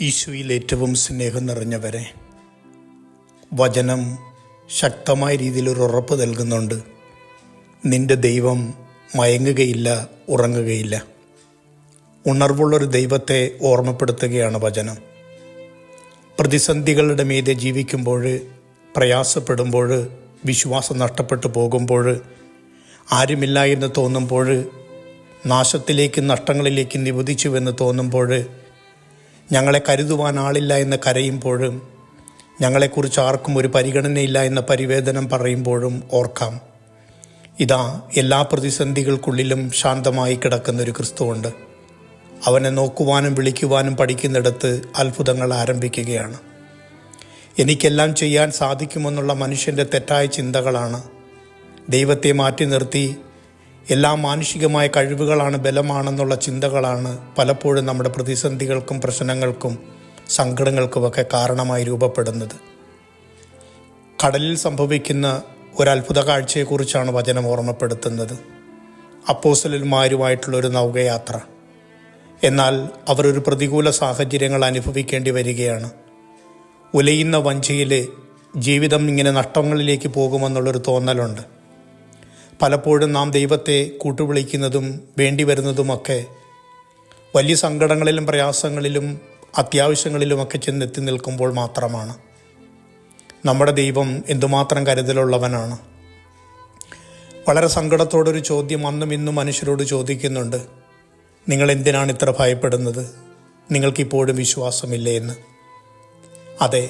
ഈശോയിൽ ഏറ്റവും സ്നേഹം നിറഞ്ഞവരെ, വചനം ശക്തമായ രീതിയിൽ ഒരു ഉറപ്പ് നൽകുന്നുണ്ട്. നിന്റെ ദൈവം മയങ്ങുകയില്ല, ഉറങ്ങുകയില്ല. ഉണർവുള്ളൊരു ദൈവത്തെ ഓർമ്മപ്പെടുത്തുകയാണ് വചനം. പ്രതിസന്ധികളുടെ മീതെ ജീവിക്കുമ്പോൾ, പ്രയാസപ്പെടുമ്പോൾ, വിശ്വാസം നഷ്ടപ്പെട്ടു പോകുമ്പോൾ, ആരുമില്ല എന്ന് തോന്നുമ്പോൾ, നാശത്തിലേക്കും നഷ്ടങ്ങളിലേക്കും നിവദിച്ചുവെന്ന് തോന്നുമ്പോൾ, ഞങ്ങളെ കരുതുവാൻ ആളില്ല എന്ന് കരയുമ്പോഴും, ഞങ്ങളെക്കുറിച്ച് ആർക്കും ഒരു പരിഗണനയില്ല എന്ന പരിവേദനം പറയുമ്പോഴും ഓർക്കാം, ഇതാ എല്ലാ പ്രതിസന്ധികൾക്കുള്ളിലും ശാന്തമായി കിടക്കുന്നൊരു ക്രിസ്തുവുണ്ട്. അവനെ നോക്കുവാനും വിളിക്കുവാനും പഠിക്കുന്നിടത്ത് അത്ഭുതങ്ങൾ ആരംഭിക്കുകയാണ്. എനിക്കെല്ലാം ചെയ്യാൻ സാധിക്കുമെന്നുള്ള മനുഷ്യൻ്റെ തെറ്റായ ചിന്തകളാണ് ദൈവത്തെ മാറ്റി നിർത്തി എല്ലാ മാനുഷികമായ കഴിവുകളാണ് ബലമാണെന്നുള്ള ചിന്തകളാണ് പലപ്പോഴും നമ്മുടെ പ്രതിസന്ധികൾക്കും പ്രശ്നങ്ങൾക്കും സങ്കടങ്ങൾക്കുമൊക്കെ കാരണമായി രൂപപ്പെടുന്നത്. കടലിൽ സംഭവിക്കുന്ന ഒരത്ഭുത കാഴ്ചയെക്കുറിച്ചാണ് വചനം ഓർമ്മപ്പെടുത്തുന്നത്. അപ്പോസ്തലന്മാരുമായിട്ടുള്ളൊരു നൗകയാത്ര. എന്നാൽ അവരൊരു പ്രതികൂല സാഹചര്യങ്ങൾ അനുഭവിക്കേണ്ടി വരികയാണ്. ഉലയുന്ന വഞ്ചിയിൽ ജീവിതം ഇങ്ങനെ നഷ്ടങ്ങളിലേക്ക് പോകുമെന്നുള്ളൊരു തോന്നലുണ്ട്. പലപ്പോഴും നാം ദൈവത്തെ കൂട്ടുവിളിക്കുന്നതും വേണ്ടി വരുന്നതുമൊക്കെ വലിയ സങ്കടങ്ങളിലും പ്രയാസങ്ങളിലും അത്യാവശ്യങ്ങളിലുമൊക്കെ ചെന്നെത്തി നിൽക്കുമ്പോൾ മാത്രമാണ്. നമ്മുടെ ദൈവം എന്തുമാത്രം കരുതലുള്ളവനാണ്. വളരെ സങ്കടത്തോടൊരു ചോദ്യം അന്നും ഇന്നും മനുഷ്യരോട് ചോദിക്കുന്നുണ്ട്. നിങ്ങൾ എന്തിനാണ് ഇത്ര ഭയപ്പെടുന്നത്? നിങ്ങൾക്കിപ്പോഴും വിശ്വാസമില്ലേ എന്ന്. അതെ,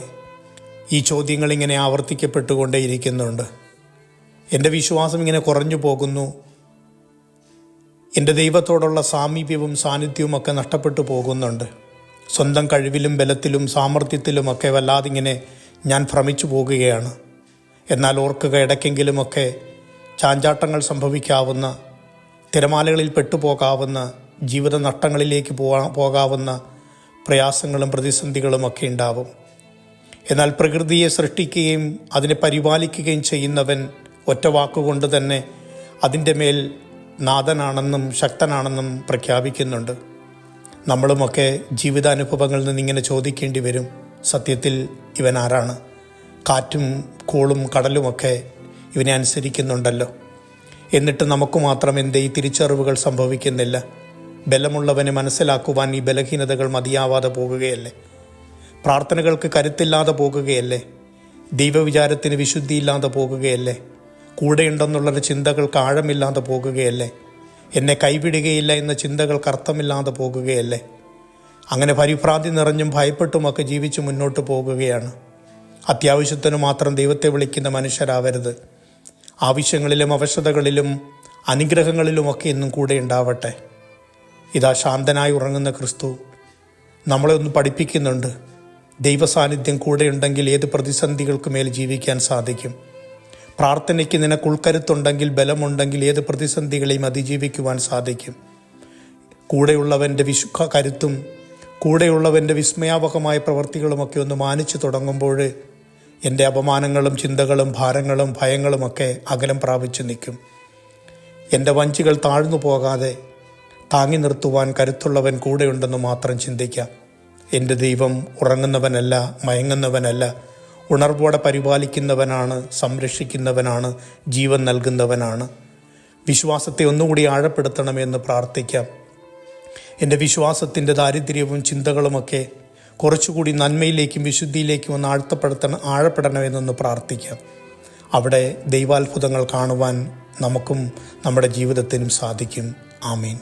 ഈ ചോദ്യങ്ങൾ ഇങ്ങനെ ആവർത്തിക്കപ്പെട്ടുകൊണ്ടേയിരിക്കുന്നുണ്ട്. എൻ്റെ വിശ്വാസം ഇങ്ങനെ കുറഞ്ഞു പോകുന്നു. എൻ്റെ ദൈവത്തോടുള്ള സാമീപ്യവും സാന്നിധ്യവും ഒക്കെ നഷ്ടപ്പെട്ടു പോകുന്നുണ്ട്. സ്വന്തം കഴിവിലും ബലത്തിലും സാമർഥ്യത്തിലുമൊക്കെ വല്ലാതിങ്ങനെ ഞാൻ ഭ്രമിച്ചു പോകുകയാണ്. എന്നാൽ ഓർക്കുക, ഇടയ്ക്കെങ്കിലുമൊക്കെ ചാഞ്ചാട്ടങ്ങൾ സംഭവിക്കാവുന്ന, തിരമാലകളിൽ പെട്ടുപോകാവുന്ന, ജീവിത നഷ്ടങ്ങളിലേക്ക് പോകാവുന്ന പ്രയാസങ്ങളും പ്രതിസന്ധികളുമൊക്കെ ഉണ്ടാവും. എന്നാൽ പ്രകൃതിയെ സൃഷ്ടിക്കുകയും അതിനെ പരിപാലിക്കുകയും ചെയ്യുന്നവൻ ഒറ്റ വാക്കുകൊണ്ട് തന്നെ അതിൻ്റെ മേൽ നാഥനാണെന്നും ശക്തനാണെന്നും പ്രഖ്യാപിക്കുന്നുണ്ട്. നമ്മളുമൊക്കെ ജീവിതാനുഭവങ്ങളിൽ നിന്നിങ്ങനെ ചോദിക്കേണ്ടി വരും, സത്യത്തിൽ ഇവൻ ആരാണ്? കാറ്റും കോളും കടലുമൊക്കെ ഇവനെ അനുസരിക്കുന്നുണ്ടല്ലോ. എന്നിട്ട് നമുക്ക് മാത്രം എന്തേ ഈ തിരിച്ചറിവുകൾ സംഭവിക്കുന്നില്ല? ബലമുള്ളവനെ മനസ്സിലാക്കുവാൻ ഈ ബലഹീനതകൾ മതിയാവാതെ പോകുകയല്ലേ? പ്രാർത്ഥനകൾക്ക് കരുത്തില്ലാതെ പോകുകയല്ലേ? ദൈവവിചാരത്തിന് വിശുദ്ധിയില്ലാതെ പോകുകയല്ലേ? കൂടെയുണ്ടെന്നുള്ളൊരു ചിന്തകൾക്ക് ആഴമില്ലാതെ പോകുകയല്ലേ? എന്നെ കൈവിടുകയില്ല എന്ന ചിന്തകൾക്ക് അർത്ഥമില്ലാതെ പോകുകയല്ലേ? അങ്ങനെ പരിഭ്രാന്തി നിറഞ്ഞും ഭയപ്പെട്ടുമൊക്കെ ജീവിച്ച് മുന്നോട്ട് പോകുകയാണ്. അത്യാവശ്യത്തിന് മാത്രം ദൈവത്തെ വിളിക്കുന്ന മനുഷ്യരാവരുത്. ആവശ്യങ്ങളിലും അവശതകളിലും അനുഗ്രഹങ്ങളിലുമൊക്കെ എന്നും കൂടെ ഉണ്ടാവട്ടെ. ഇതാ ശാന്തനായി ഉറങ്ങുന്ന ക്രിസ്തു നമ്മളെ ഒന്ന് പഠിപ്പിക്കുന്നുണ്ട്. ദൈവസാന്നിധ്യം കൂടെയുണ്ടെങ്കിൽ ഏത് പ്രതിസന്ധികൾക്ക് മേൽ ജീവിക്കാൻ സാധിക്കും. പ്രാർത്ഥനയ്ക്ക് നിനക്ക് ഉൾക്കരുത്തുണ്ടെങ്കിൽ, ബലമുണ്ടെങ്കിൽ ഏത് പ്രതിസന്ധികളെയും അതിജീവിക്കുവാൻ സാധിക്കും. കൂടെയുള്ളവൻ്റെ കരുത്തും കൂടെയുള്ളവൻ്റെ വിസ്മയാവഹമായ പ്രവൃത്തികളുമൊക്കെ ഒന്ന് മാനിച്ചു തുടങ്ങുമ്പോൾ എൻ്റെ അപമാനങ്ങളും ചിന്തകളും ഭാരങ്ങളും ഭയങ്ങളുമൊക്കെ അകലം പ്രാപിച്ചു നിൽക്കും. എൻ്റെ വഞ്ചികൾ താഴ്ന്നു പോകാതെ താങ്ങി നിർത്തുവാൻ കരുത്തുള്ളവൻ കൂടെയുണ്ടെന്ന് മാത്രം ചിന്തിക്കാം. എൻ്റെ ദൈവം ഉറങ്ങുന്നവനല്ല, മയങ്ങുന്നവനല്ല, ഉണർവോടെ പരിപാലിക്കുന്നവനാണ്, സംരക്ഷിക്കുന്നവനാണ്, ജീവൻ നൽകുന്നവനാണ്. വിശ്വാസത്തെ ഒന്നുകൂടി ആഴപ്പെടുത്തണമെന്ന് പ്രാർത്ഥിക്കാം. എൻ്റെ ദാരിദ്ര്യവും ചിന്തകളുമൊക്കെ കുറച്ചുകൂടി നന്മയിലേക്കും വിശുദ്ധിയിലേക്കും ഒന്ന് ആഴപ്പെടണമെന്നൊന്ന് പ്രാർത്ഥിക്കാം. അവിടെ ദൈവാത്ഭുതങ്ങൾ കാണുവാൻ നമുക്കും നമ്മുടെ ജീവിതത്തിനും സാധിക്കും. ആമേൻ.